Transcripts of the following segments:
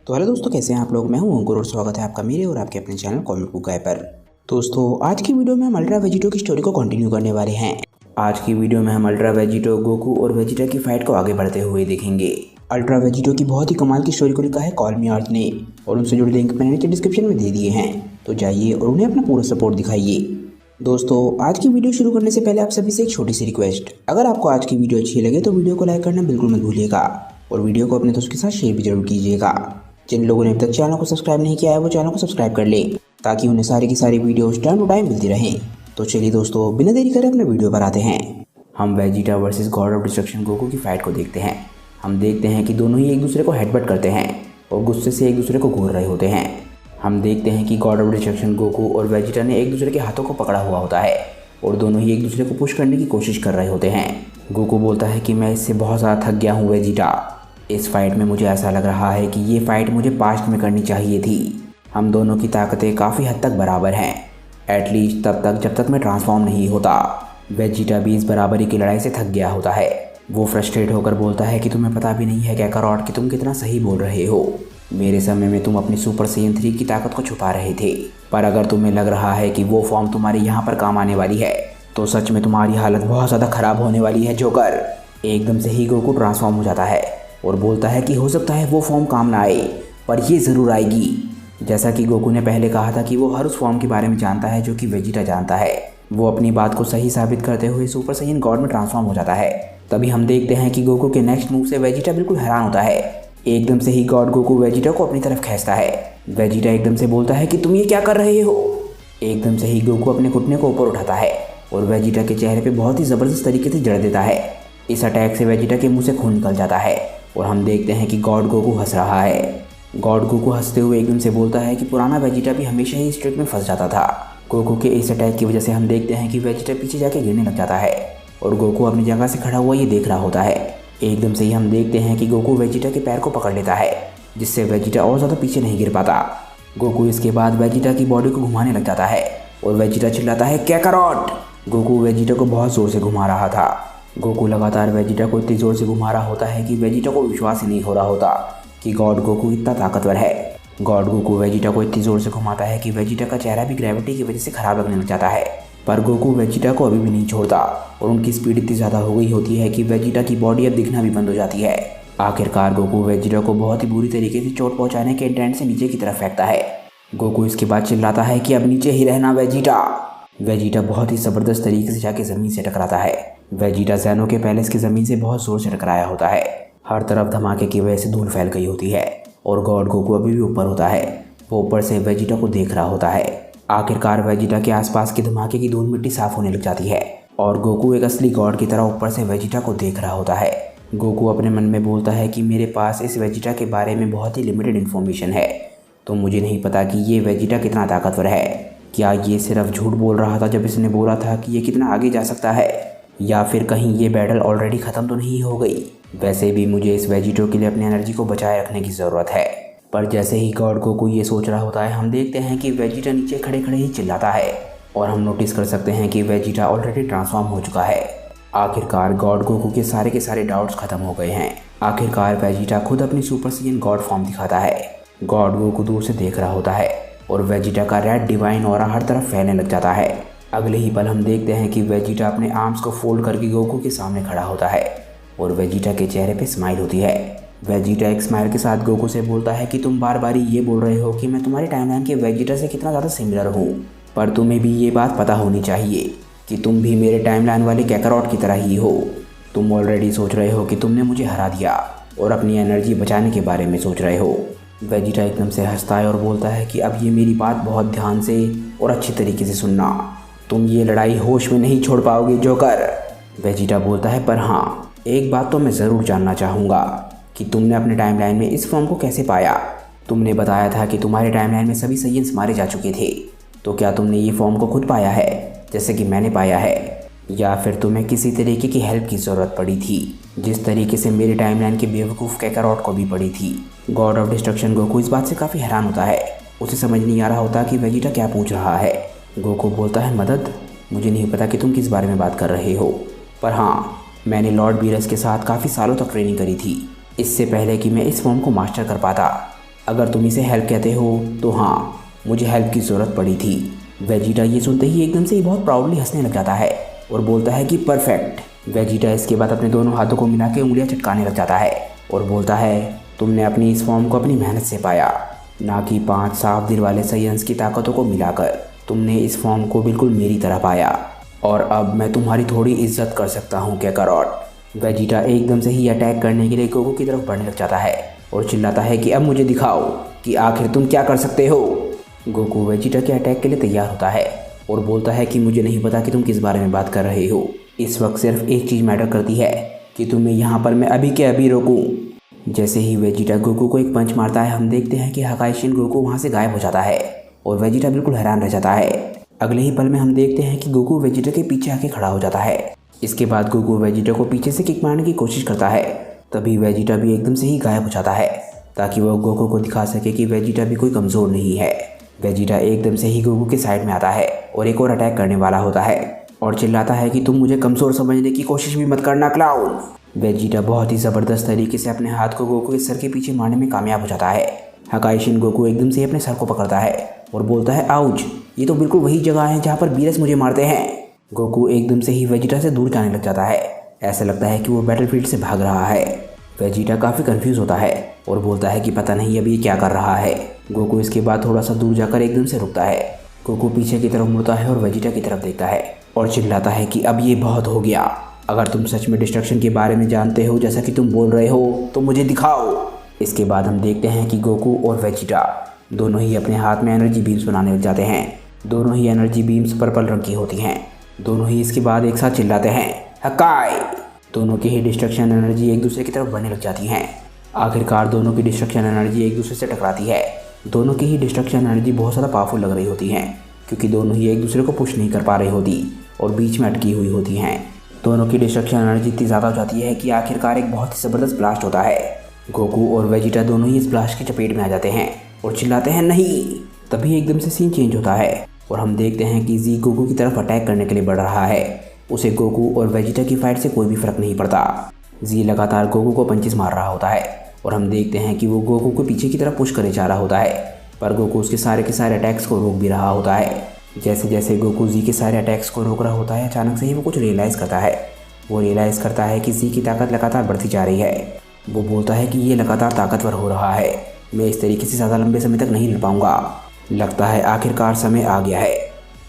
तो हेलो दोस्तों, कैसे हैं आप लोग। मैं हूं अंकुर और स्वागत है आपका मेरे और आपके अपने चैनल कॉमिक बुक गाय पर। दोस्तों, आज की वीडियो में हम अल्ट्रा वेजिटो की स्टोरी को कंटिन्यू करने वाले हैं। आज की वीडियो में हम अल्ट्रा वेजिटो, गोकू और वेजिटा की फाइट को आगे बढ़ते हुए देखेंगे। अल्ट्रा वेजिटो की बहुत ही कमाल की स्टोरी को लिखा है कॉल अर्थ ने, और उनसे जुड़े लिंक मैंने नीचे डिस्क्रिप्शन में दे दिए हैं, तो जाइए और उन्हें अपना पूरा सपोर्ट दिखाइए। दोस्तों, आज की वीडियो शुरू करने से पहले आप सभी से एक छोटी सी रिक्वेस्ट, अगर आपको आज की वीडियो अच्छी लगे तो वीडियो को लाइक करना बिल्कुल मत भूलिएगा और वीडियो को अपने दोस्तों के साथ शेयर भी जरूर कीजिएगा। जिन लोगों ने अभी तक चैनल को सब्सक्राइब नहीं किया है वो चैनल को सब्सक्राइब कर लें, ताकि उन्हें सारी की सारी वीडियोस टाइम टू टाइम मिलती रहें। तो चलिए दोस्तों, बिना देरी करे अपने वीडियो पर आते हैं। हम Vegeta versus God of destruction Goku की फाइट को देखते हैं। हम देखते हैं कि दोनों ही एक दूसरे को हेडबट करते हैं और गुस्से से एक दूसरे को घूर रहे होते हैं। हम देखते हैं कि गॉड ऑफ डिस्ट्रक्शन गोकू और वेजिटा ने एक दूसरे के हाथों को पकड़ा हुआ होता है और दोनों ही एक दूसरे को पुश करने की कोशिश कर रहे होते हैं। गोकू बोलता है कि मैं इससे बहुत ज़्यादा थक गया हूँ वेजिटा, इस फाइट में मुझे ऐसा लग रहा है कि ये फाइट मुझे पास्ट में करनी चाहिए थी। हम दोनों की ताकतें काफ़ी हद तक बराबर हैं, एटलीस्ट तब तक जब तक मैं ट्रांसफॉर्म नहीं होता। वेजिटा भी इस बराबरी की लड़ाई से थक गया होता है। वो फ्रस्ट्रेट होकर बोलता है कि तुम्हें पता भी नहीं है काकारोट कि तुम कितना सही बोल रहे हो। मेरे समय में तुम अपनी सुपर साइयन 3 की ताकत को छुपा रहे थे, पर अगर तुम्हें लग रहा है कि वो फॉर्म तुम्हारे यहाँ पर काम आने वाली है तो सच में तुम्हारी हालत बहुत ज़्यादा ख़राब होने वाली है जोकर। एकदम से ही गोकू ट्रांसफॉर्म हो जाता है और बोलता है कि हो सकता है वो फॉर्म काम ना आए, पर ये ज़रूर आएगी। जैसा कि गोकू ने पहले कहा था कि वो हर उस फॉर्म के बारे में जानता है जो कि वेजिटा जानता है। वो अपनी बात को सही साबित करते हुए सुपर साइयन गॉड में ट्रांसफॉर्म हो जाता है। तभी हम देखते हैं कि गोकू के नेक्स्ट मूव से वेजिटा बिल्कुल हैरान होता है। एकदम से ही गॉड गोकू वेजिटा को अपनी तरफ खींचता है। वेजिटा एकदम से बोलता है कि तुम ये क्या कर रहे हो। एकदम से ही गोकू अपने घुटने को ऊपर उठाता है और वेजिटा के चेहरे पर बहुत ही ज़बरदस्त तरीके से जड़ देता है। इस अटैक से वेजिटा के मुँह से खून निकल जाता है और हम देखते हैं कि गॉड गोकू हंस रहा है। गॉड गोकू हंसते हुए एकदम से बोलता है कि पुराना वेजिटा भी हमेशा ही इस ट्रिक में फंस जाता था। गोकू के इस अटैक की वजह से हम देखते हैं कि वेजिटा पीछे जाके गिरने लग जाता है और गोकू अपनी जगह से खड़ा हुआ ये देख रहा होता है। एकदम से ही हम देखते हैं कि गोकू वेजिटा के पैर को पकड़ लेता है, जिससे वेजिटा और ज़्यादा पीछे नहीं गिर पाता। गोकू इसके बाद वेजिटा की बॉडी को घुमाने लग जाता है और वेजिटा चिल्लाता है काकारोट। गोकू वेजिटा को बहुत ज़ोर से घुमा रहा था। गोकू लगातार वेजिटा को इतनी ज़ोर से घुमा रहा होता है कि वेजिटा को विश्वास ही नहीं हो रहा होता कि गॉड गोकू इतना ताकतवर है। गॉड गोकू वेजिटा को इतनी ज़ोर से घुमाता है कि वेजिटा का चेहरा भी ग्रेविटी की वजह से ख़राब लगने लग जाता है, पर गोकू वेजिटा को अभी भी नहीं छोड़ता और उनकी स्पीड इतनी ज़्यादा हो गई होती है कि वेजिटा की बॉडी अब दिखना भी बंद हो जाती है। आखिरकार गोकू वेजिटा को बहुत ही बुरी तरीके से चोट पहुँचाने के इंटेंट से नीचे की तरफ फेंकता है। गोकू इसके बाद चिल्लाता है कि अब नीचे ही रहना वेजिटा। वेजिटा बहुत ही ज़बरदस्त तरीके से जाके ज़मीन से टकराता है। वेजिटा ज़ैनो के पैलेस की ज़मीन से बहुत ज़ोर से टकराया होता है। हर तरफ धमाके की वजह से धूल फैल गई होती है और गॉड गोकू अभी भी ऊपर होता है। वो ऊपर से वेजिटा को देख रहा होता है। आखिरकार वेजिटा के आसपास के धमाके की धूल मिट्टी साफ होने लग जाती है और गोकू एक असली गॉड की तरह ऊपर से वेजिटा को देख रहा होता है। गोकू अपने मन में बोलता है कि मेरे पास इस वेजिटा के बारे में बहुत ही लिमिटेड इन्फॉर्मेशन है, तो मुझे नहीं पता कि ये वेजिटा कितना ताकतवर है। क्या ये सिर्फ झूठ बोल रहा था जब इसने बोला था कि ये कितना आगे जा सकता है, या फिर कहीं ये बैटल ऑलरेडी ख़त्म तो नहीं हो गई। वैसे भी मुझे इस वेजिटो के लिए अपनी एनर्जी को बचाए रखने की ज़रूरत है। पर जैसे ही गॉड गोकू ये सोच रहा होता है, हम देखते हैं कि वेजिटा नीचे खड़े खड़े ही चिल्लाता है और हम नोटिस कर सकते हैं कि वेजिटा ऑलरेडी ट्रांसफॉर्म हो चुका है। आखिरकार गॉड गोकू के सारे डाउट्स खत्म हो गए हैं। आखिरकार वेजिटा खुद अपनी सुपर साइयन गॉड फॉर्म दिखाता है। गॉड गोकू दूर से देख रहा होता है और वेजिटा का रेड डिवाइन ऑरा हर तरफ फैलने लग जाता है। अगले ही पल हम देखते हैं कि वेजिटा अपने आर्म्स को फोल्ड करके गोकू के सामने खड़ा होता है और वेजिटा के चेहरे पे स्माइल होती है। वेजिटा एक स्माइल के साथ गोकू से बोलता है कि तुम बार बार ये बोल रहे हो कि मैं तुम्हारी टाइमलाइन के वेजिटा से कितना ज़्यादा सिमिलर हूँ, पर तुम्हें भी ये बात पता होनी चाहिए कि तुम भी मेरे टाइमलाइन वाले काकारोट की तरह ही हो। तुम ऑलरेडी सोच रहे हो कि तुमने मुझे हरा दिया और अपनी एनर्जी बचाने के बारे में सोच रहे हो। वेजिटा एकदम से हंसता है और बोलता है कि अब ये मेरी बात बहुत ध्यान से और अच्छी तरीके से सुनना, तुम ये लड़ाई होश में नहीं छोड़ पाओगे जोकर। वेजिटा बोलता है, पर हाँ, एक बात तो मैं ज़रूर जानना चाहूँगा कि तुमने अपने टाइमलाइन में इस फॉर्म को कैसे पाया। तुमने बताया था कि तुम्हारे टाइमलाइन में सभी साइयन्स मारे जा चुके थे, तो क्या तुमने ये फॉर्म को खुद पाया है जैसे कि मैंने पाया है, या फिर तुम्हें किसी तरीके की हेल्प की ज़रूरत पड़ी थी, जिस तरीके से मेरे टाइमलाइन के बेवकूफ़ काकारोट को भी पड़ी थी। गॉड ऑफ डिस्ट्रक्शन गोकू इस बात से काफ़ी हैरान होता है। उसे समझ नहीं आ रहा होता कि वेजिटा क्या पूछ रहा है। गोकू बोलता है, मदद? मुझे नहीं पता कि तुम किस बारे में बात कर रहे हो, पर हाँ, मैंने लॉर्ड बीरस के साथ काफ़ी सालों तक ट्रेनिंग करी थी, इससे पहले कि मैं इस फॉर्म को मास्टर कर पाता। अगर तुम इसे हेल्प कहते हो तो हाँ, मुझे हेल्प की ज़रूरत पड़ी थी। वेजिटा ये सुनते ही एकदम से ही बहुत प्राउडली हंसने लग जाता है और बोलता है कि परफेक्ट। वेजिटा इसके बाद अपने दोनों हाथों को मिला के उंगलियां चटकाने लग जाता है और बोलता है तुमने अपनी इस फॉर्म को अपनी मेहनत से पाया, ना कि 5 साफ दिल वाले साइंस की ताकतों को मिलाकर। तुमने इस फॉर्म को बिल्कुल मेरी तरह पाया और अब मैं तुम्हारी थोड़ी इज्जत कर सकता हूँ काकारोट। वेजिटा एकदम से ही अटैक करने के लिए गोकू की तरफ बढ़ने लग जाता है और चिल्लाता है कि अब मुझे दिखाओ कि आखिर तुम क्या कर सकते हो। गोकू वेजिटा के अटैक के लिए तैयार होता है और बोलता है कि मुझे नहीं पता कि तुम किस बारे में बात कर रहे हो। इस वक्त सिर्फ एक चीज़ मैटर करती है कि तुम्हें यहाँ पर मैं अभी के अभी रोकूं। जैसे ही वेजिटा गोकू को एक पंच मारता है, हम देखते हैं कि हकाइशिन गोकू वहाँ से गायब हो जाता है और वेजिटा बिल्कुल हैरान रह जाता है। अगले ही पल में हम देखते हैं कि गोकू वेजिटा के पीछे आके खड़ा हो जाता है। इसके बाद गोकू वेजिटा को पीछे से किक मारने की कोशिश करता है, तभी वेजिटा भी एकदम से ही गायब हो जाता है ताकि वो गोकू को दिखा सके कि वेजिटा भी कोई कमज़ोर नहीं है। वेजिटा एकदम से ही गोकू के साइड में आता है और एक और अटैक करने वाला होता है और चिल्लाता है कि तुम मुझे कमज़ोर समझने की कोशिश भी मत करना क्लाउन। वेजिटा बहुत ही ज़बरदस्त तरीके से अपने हाथ को गोकू के सर के पीछे मारने में कामयाब हो जाता है। हकाइशिन गोकू एकदम से अपने सर को पकड़ता है और बोलता है आउच, ये तो बिल्कुल वही जगह है जहाँ पर बीरस मुझे मारते हैं। गोकू एकदम से ही वेजिटा से दूर जाने लग जाता है, ऐसा लगता है कि वो बैटलफील्ड से भाग रहा है। वेजिटा काफ़ी कंफ्यूज होता है और बोलता है कि पता नहीं अभी क्या कर रहा है। गोकू इसके बाद थोड़ा सा दूर जाकर एकदम से रुकता है। गोकू पीछे की तरफ मुड़ता है और वेजिटा की तरफ देखता है और चिल्लाता है कि अब ये बहुत हो गया। अगर तुम सच में डिस्ट्रक्शन के बारे में जानते हो जैसा कि तुम बोल रहे हो तो मुझे दिखाओ। इसके बाद हम देखते हैं कि गोकू और वेजिटा दोनों ही अपने हाथ में एनर्जी बीम्स बनाने लग जाते हैं। दोनों ही एनर्जी बीम्स पर्पल रंग की होती हैं। दोनों ही इसके बाद एक साथ चिल्लाते हैं हकाई। दोनों की ही डिस्ट्रक्शन एनर्जी एक दूसरे की तरफ बढ़ने लग जाती हैं। आखिरकार दोनों की डिस्ट्रक्शन एनर्जी एक दूसरे से टकराती है। दोनों की ही डिस्ट्रक्शन एनर्जी बहुत ज़्यादा पावरफुल लग रही होती हैं क्योंकि दोनों ही एक दूसरे को पुश नहीं कर पा रही होती और बीच में अटकी हुई होती हैं। दोनों की डिस्ट्रक्शन एनर्जी इतनी ज़्यादा हो जाती है कि आखिरकार एक बहुत ही ज़बरदस्त ब्लास्ट होता है। गोकू और वेजिटा दोनों ही इस ब्लास्ट की चपेट में आ जाते हैं और चिल्लाते हैं नहीं। तभी एकदम से सीन चेंज होता है और हम देखते हैं कि जी गोकू की तरफ अटैक करने के लिए बढ़ रहा है। उसे गोकू और वेजिटा की फाइट से कोई भी फर्क नहीं पड़ता। जी लगातार गोकू को पंचेस मार रहा होता है और हम देखते हैं कि वो गोकू को पीछे की तरफ पुश करे जा रहा होता है, पर गोकू उसके सारे के सारे अटैक्स को रोक भी रहा होता है। जैसे जैसे गोकू जी के सारे अटैक्स को रोक रहा होता है, अचानक से ही वो कुछ रियलाइज़ करता है। वो रियलाइज़ करता है कि जी की ताकत लगातार बढ़ती जा रही है। वो बोलता है कि ये लगातार ताकतवर हो रहा है, मैं इस तरीके से ज़्यादा लंबे समय तक नहीं लड़ पाऊंगा। लगता है आखिरकार समय आ गया है।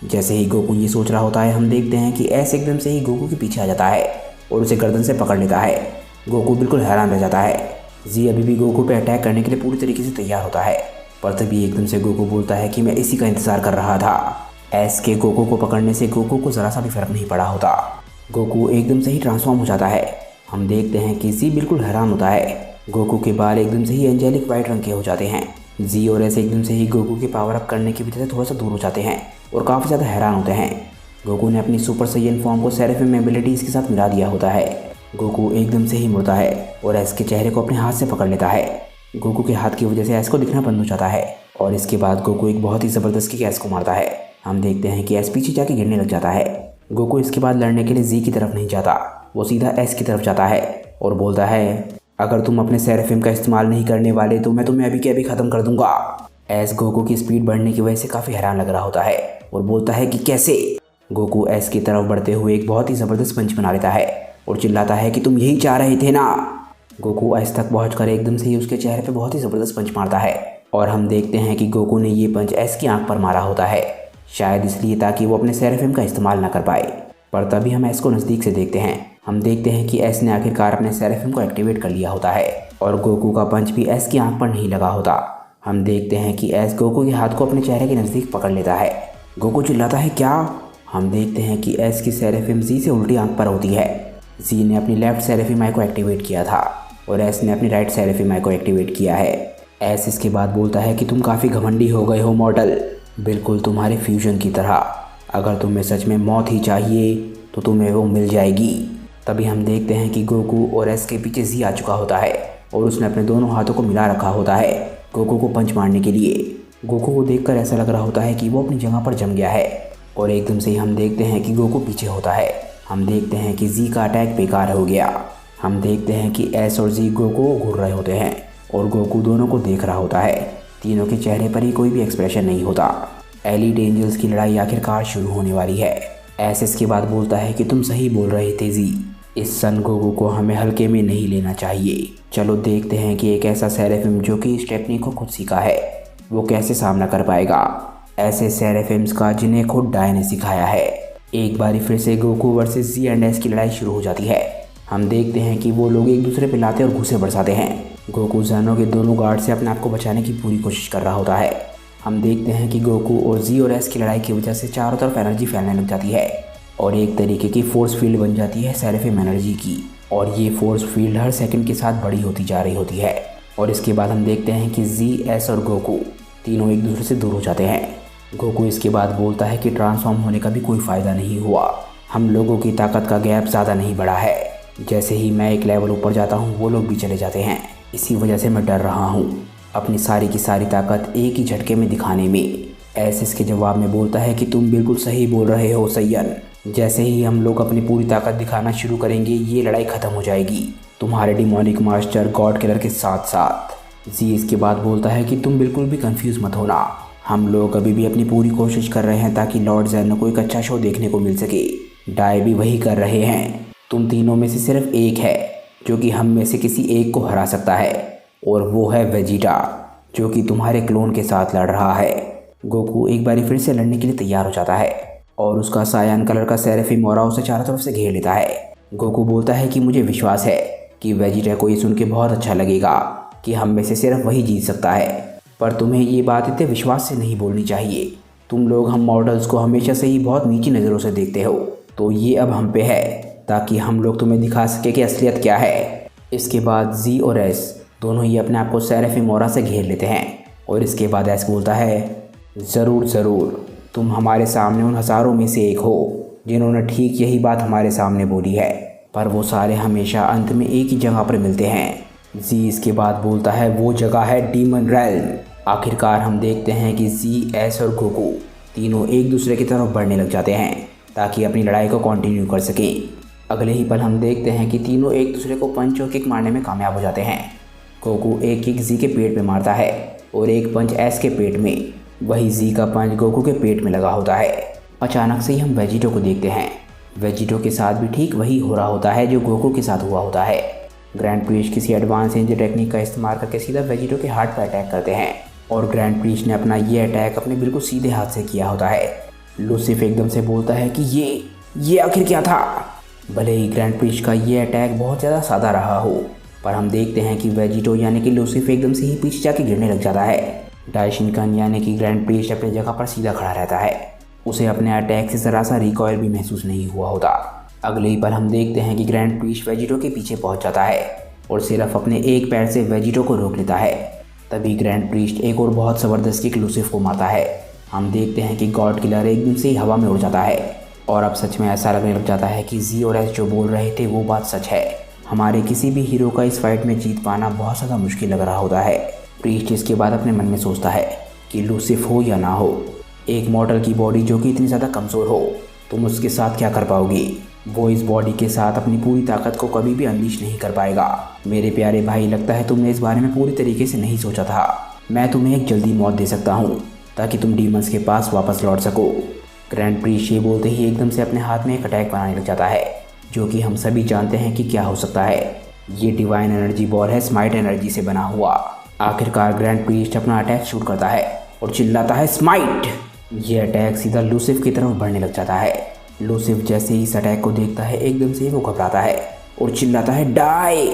जैसे ही गोकू ये सोच रहा होता है, हम देखते हैं कि ऐसे एकदम से ही गोकू के पीछे आ जाता है और उसे गर्दन से पकड़ लेता है। गोकू बिल्कुल हैरान रह जाता है। जी अभी भी गोकू पे अटैक करने के लिए पूरी तरीके से तैयार होता है, पर तभी एकदम से गोकू बोलता है कि मैं इसी का इंतज़ार कर रहा था। एस के गोकू को पकड़ने से गोकू को ज़रा सा भी फर्क नहीं पड़ा होता। गोकू एकदम से ही ट्रांसफॉर्म हो जाता है। हम देखते हैं कि जी बिल्कुल हैरान होता है। गोकू के बाल एकदम से ही एंजेलिक वाइट रंग के हो जाते हैं। जी और ऐसे एकदम से ही गोकू के पावर अप करने की वजह से थोड़ा सा दूर हो जाते हैं और काफ़ी ज़्यादा हैरान होते हैं। गोकू ने अपनी सुपर साइयन फॉर्म को सेराफिम एबिलिटीज़ के साथ मिला दिया होता है। गोकू एकदम से ही मुड़ता है और एस के चेहरे को अपने हाथ से पकड़ लेता है। गोकू के हाथ की वजह से एस को दिखना बंद हो जाता है और इसके बाद गोकू एक बहुत ही ज़बरदस्त किक एस को मारता है। हम देखते हैं कि एस पीछे जाके गिरने लग जाता है। गोकू इसके बाद लड़ने के लिए जी की तरफ नहीं जाता, वो सीधा एस की तरफ जाता है और बोलता है अगर तुम अपने सेराफिम का इस्तेमाल नहीं करने वाले तो मैं तुम्हें अभी के अभी ख़त्म कर दूंगा। एस गोकू की स्पीड बढ़ने की वजह से काफ़ी हैरान लग रहा होता है और बोलता है कि कैसे। गोकू एस की तरफ बढ़ते हुए एक बहुत ही ज़बरदस्त पंच बना लेता है और चिल्लाता है कि तुम यही चाह रहे थे ना। गोकू एस तक पहुंचकर एकदम से ही उसके चेहरे पे बहुत ही ज़बरदस्त पंच मारता है और हम देखते हैं कि गोकू ने ये पंच एस की आंख पर मारा होता है, शायद इसलिए ताकि वो अपने सेराफिम का इस्तेमाल ना कर पाए। पर तभी हम एस को नज़दीक से देखते हैं। हम देखते हैं कि एस ने आखिरकार अपने सेराफिम को एक्टिवेट कर लिया होता है और गोकू का पंच भी एस की आंख पर नहीं लगा होता। हम देखते हैं कि एस गोकू के हाथ को अपने चेहरे के नज़दीक पकड़ लेता है। गोकू चिल्लाता है क्या। हम देखते हैं कि एस की सेराफिम जी से उल्टी आंख पर होती है। जी ने अपनी लेफ्ट सेराफिम आई को एक्टिवेट किया था और एस ने अपनी राइट सेराफिम आई को एक्टिवेट किया है। एस इसके बाद बोलता है कि तुम काफ़ी घमंडी हो गए हो मॉडल, बिल्कुल तुम्हारे फ्यूजन की तरह। अगर तुम्हें सच में मौत ही चाहिए तो तुम्हें वो मिल जाएगी। तभी हम देखते हैं कि गोकू और एस के पीछे जी आ चुका होता है और उसने अपने दोनों हाथों को मिला रखा होता है गोकू को पंच मारने के लिए। गोकू को देखकर ऐसा लग रहा होता है कि वो अपनी जगह पर जम गया है और एकदम से ही हम देखते हैं कि गोकू पीछे होता है। हम देखते हैं कि जी का अटैक बेकार हो गया। हम देखते हैं कि एस और जी गोकू को घूर रहे होते हैं और गोकू दोनों को देख रहा होता है। तीनों के चेहरे पर ही कोई भी एक्सप्रेशन नहीं होता। एलिट एंजल्स की लड़ाई आखिरकार शुरू होने वाली है। एस इसके बाद बोलता है कि तुम सही बोल रहे थे जी, इस सन गोकू को हमें हल्के में नहीं लेना चाहिए। चलो देखते हैं कि एक ऐसा सेरेफिम जो कि इस टेक्निक को खुद सीखा है वो कैसे सामना कर पाएगा ऐसे सेरेफिम्स का जिन्हें खुद डाई ने सिखाया है। एक बारी फिर से Goku versus G and S की लड़ाई शुरू हो जाती है। हम देखते हैं कि वो लोग एक दूसरे पे लाते और घूंसे बरसाते हैं। गोकू ज़ानो के दोनों गार्ड से अपने आप को बचाने की पूरी कोशिश कर रहा होता है। हम देखते हैं कि गोकू और जी और एस की लड़ाई की वजह से चारों तरफ एनर्जी फैलने लग जाती है और एक तरीके की फोर्स फील्ड बन जाती है सेरेफिम एनर्जी की, और ये फोर्स फील्ड हर सेकंड के साथ बड़ी होती जा रही होती है। और इसके बाद हम देखते हैं कि जी, एस और गोकू तीनों एक दूसरे से दूर हो जाते हैं। गोकू इसके बाद बोलता है कि ट्रांसफॉर्म होने का भी कोई फ़ायदा नहीं हुआ, हम लोगों की ताकत का गैप ज़्यादा नहीं बढ़ा है। जैसे ही मैं एक लेवल ऊपर जाता हूँ वो लोग भी चले जाते हैं। इसी वजह से मैं डर रहा हूँ अपनी सारी की सारी ताकत एक ही झटके में दिखाने में। एस इसके जवाब में बोलता है कि तुम बिल्कुल सही बोल रहे हो सैयन, जैसे ही हम लोग अपनी पूरी ताकत दिखाना शुरू करेंगे ये लड़ाई ख़त्म हो जाएगी तुम्हारे डिमोनिक मास्टर गॉड किलर के साथ साथ। जी इसके बाद बोलता है कि तुम बिल्कुल भी कंफ्यूज मत होना, हम लोग अभी भी अपनी पूरी कोशिश कर रहे हैं ताकि लॉर्ड ज़ेनो को एक अच्छा शो देखने को मिल सके। डाई भी वही कर रहे हैं। तुम तीनों में से सिर्फ एक है जो कि हम में से किसी एक को हरा सकता है, और वो है वेजिटा जो कि तुम्हारे क्लोन के साथ लड़ रहा है। गोकू एक बारी फिर से लड़ने के लिए तैयार हो जाता है और उसका सायान कलर का सेरेफिम ऑरा उसे चारों तरफ से घेर लेता है। गोकू बोलता है कि मुझे विश्वास है कि वेजिटा को ये सुन के बहुत अच्छा लगेगा कि हम में से सिर्फ वही जीत सकता है, पर तुम्हें ये बात इतने विश्वास से नहीं बोलनी चाहिए। तुम लोग हम मॉडल्स को हमेशा से ही बहुत नीची नज़रों से देखते हो, तो ये अब हम पे है ताकि हम लोग तुम्हें दिखा सके कि असलियत क्या है। इसके बाद जी और एस दोनों ही अपने आप को सेरेफिम ऑरा से घेर लेते हैं और इसके बाद एस बोलता है, ज़रूर ज़रूर, तुम हमारे सामने उन हज़ारों में से एक हो जिन्होंने ठीक यही बात हमारे सामने बोली है, पर वो सारे हमेशा अंत में एक ही जगह पर मिलते हैं। जी इसके बाद बोलता है, वो जगह है डीमन रेल्म। आखिरकार हम देखते हैं कि जी, एस और गोकू तीनों एक दूसरे की तरफ बढ़ने लग जाते हैं ताकि अपनी लड़ाई को कंटिन्यू कर सकें। अगले ही पल हम देखते हैं कि तीनों एक दूसरे को पंच और किक मारने में कामयाब हो जाते हैं। गोकू एक किक जी के पेट में मारता है और एक पंच एस के पेट में, वही जी का पंच गोकू के पेट में लगा होता है। अचानक से ही हम वेजिटो को देखते हैं। वेजिटो के साथ भी ठीक वही हो रहा होता है जो गोकू के साथ हुआ होता है। ग्रैंड प्रीस्ट किसी एडवांस रेंज टेक्निक का इस्तेमाल करके सीधा वेजिटो के हार्ट पर अटैक करते हैं और ग्रैंड प्रीस्ट ने अपना ये अटैक अपने बिल्कुल सीधे हाथ से किया होता है। लूसिफ एकदम से बोलता है कि ये आखिर क्या था। भले ही ग्रैंड प्रीस्ट का ये अटैक बहुत ज़्यादा सादा रहा हो, पर हम देखते हैं कि वेजिटो यानी कि लूसिफ एकदम से ही पीछे जाके गिरने लग जाता है। डाइशिनकन यानी कि ग्रैंड प्रीस्ट अपनी जगह पर सीधा खड़ा रहता है। उसे अपने अटैक से ज़रा सा रिकॉयल भी महसूस नहीं हुआ होता। अगले ही पल हम देखते हैं कि ग्रैंड प्रीस्ट वेजिटो के पीछे पहुंच जाता है और सिर्फ अपने एक पैर से वेजिटो को रोक लेता है। तभी ग्रैंड प्रीस्ट एक और बहुत ज़बरदस्त किक लूसिफ को मारता है। हम देखते हैं कि गॉड किलर एकदम से ही हवा में उड़ जाता है और अब सच में ऐसा लगने लग जाता है कि जी और एस जो बोल रहे थे वो बात सच है। हमारे किसी भी हीरो का इस फाइट में जीत पाना बहुत ज़्यादा मुश्किल लग रहा होता है। प्रीस्ट इसके बाद अपने मन में सोचता है कि लूसिफ हो या ना हो, एक मॉडल की बॉडी जो कि इतनी ज़्यादा कमज़ोर हो, तुम उसके साथ क्या कर पाओगी। वो इस बॉडी के साथ अपनी पूरी ताकत को कभी भी अनलीश नहीं कर पाएगा। मेरे प्यारे भाई, लगता है तुमने इस बारे में पूरी तरीके से नहीं सोचा था। मैं तुम्हें एक जल्दी मौत दे सकता हूँ ताकि तुम डीमंस के पास वापस लौट सको। ग्रैंड प्रीस्ट ये बोलते ही एकदम से अपने हाथ में एक अटैक बनाने लग जाता है जो कि हम सभी जानते हैं कि क्या हो सकता है। ये डिवाइन एनर्जी बॉल है, स्माइट एनर्जी से बना हुआ। आखिरकार ग्रैंड प्रीस्ट अपना अटैक शूट करता है और चिल्लाता है, स्माइट। ये अटैक सीधा लूसिफ की तरफ बढ़ने लग जाता है। लूसिफ जैसे ही इस अटैक को देखता है एकदम से वो घबराता है और चिल्लाता है, डाई।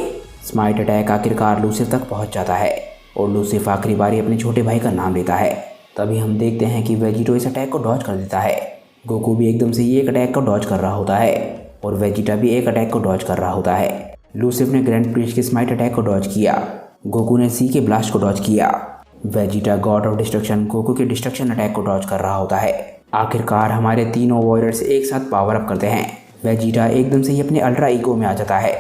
स्माइट अटैक आखिरकार लूसिफ तक पहुंच जाता है और लूसिफ आखिरी बारी अपने छोटे भाई का नाम लेता है। तभी हम देखते हैं कि वेजिटो इस अटैक को डॉज कर देता है। गोकू भी एकदम से ये एक अटैक को डॉज कर रहा होता है और वेजिटा भी एक अटैक को डॉज कर रहा होता है। लूसिफ ने ग्रैंड प्रीस्ट के स्माइट अटैक को डॉज किया, गोकू ने सी के ब्लास्ट को डॉज किया। Vegeta God of destruction Goku के डिस्ट्रक्शन अटैक को डॉज कर रहा होता है। आखिरकार हमारे तीनों वॉरियर्स एक साथ पावर अप करते हैं। वेजिटा एकदम से ही अपने अल्ट्रा ईगो में आ जाता है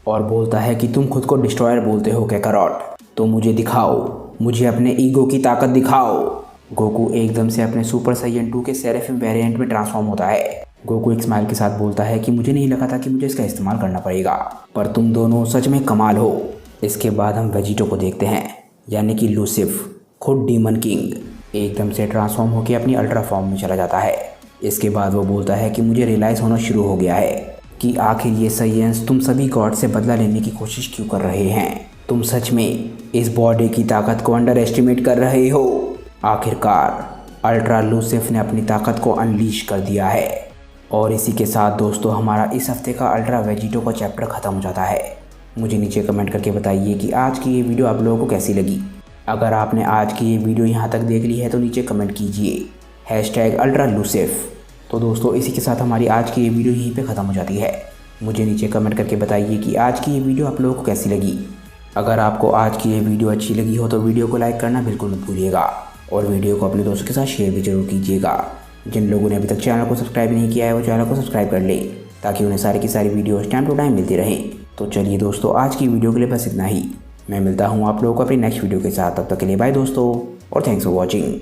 और बोलता है कि तुम खुद को डिस्ट्रॉयर बोलते हो कैकारॉट, तो मुझे दिखाओ, मुझे अपने ईगो की ताकत दिखाओ। गोकू एकदम से अपने सुपर साइयन 2 के सेरेफिम वेरिएंट में ट्रांसफॉर्म होता है। गोकू एक स्माइल के साथ बोलता है कि मुझे नहीं लगा था कि मुझे इसका इस्तेमाल करना पड़ेगा, पर तुम दोनों सच में कमाल हो। इसके बाद हम वेजिटो को देखते हैं, यानी कि लूसिफ, खुद डीमन किंग, एकदम से ट्रांसफॉर्म होकर अपनी अल्ट्रा फॉर्म में चला जाता है। इसके बाद वो बोलता है कि मुझे रियलाइज़ होना शुरू हो गया है कि आखिर ये साइयेंस तुम सभी गॉड से बदला लेने की कोशिश क्यों कर रहे हैं। तुम सच में इस बॉडी की ताकत को अंडर एस्टिमेट कर रहे हो। आखिरकार अल्ट्रा लूसिफ ने अपनी ताकत को अनलीश कर दिया है। और इसी के साथ दोस्तों हमारा इस हफ्ते का अल्ट्रा वेजिटो का चैप्टर ख़त्म हो जाता है। मुझे नीचे कमेंट करके बताइए कि आज की ये वीडियो आप लोगों को कैसी लगी। अगर आपने आज की ये वीडियो यहाँ तक देख ली है तो नीचे कमेंट कीजिए #अल्ट्रा लूसिफ। तो दोस्तों इसी के साथ हमारी आज की ये वीडियो यहीं पे ख़त्म हो जाती है। मुझे नीचे कमेंट करके बताइए कि आज की ये वीडियो आप लोगों को कैसी लगी। अगर आपको आज की ये वीडियो अच्छी लगी हो तो वीडियो को लाइक करना बिल्कुल मत भूलिएगा और वीडियो को अपने दोस्तों के साथ शेयर भी जरूर कीजिएगा। जिन लोगों ने अभी तक चैनल को सब्सक्राइब नहीं किया है वो चैनल को सब्सक्राइब कर लें ताकि उन्हें सारी की सारी वीडियोस टाइम टू टाइम मिलती रहें। तो चलिए दोस्तों आज की वीडियो के लिए बस इतना ही। मैं मिलता हूँ आप लोगों को अपनी नेक्स्ट वीडियो के साथ। तब तक के लिए बाय दोस्तों और थैंक्स फॉर वॉचिंग।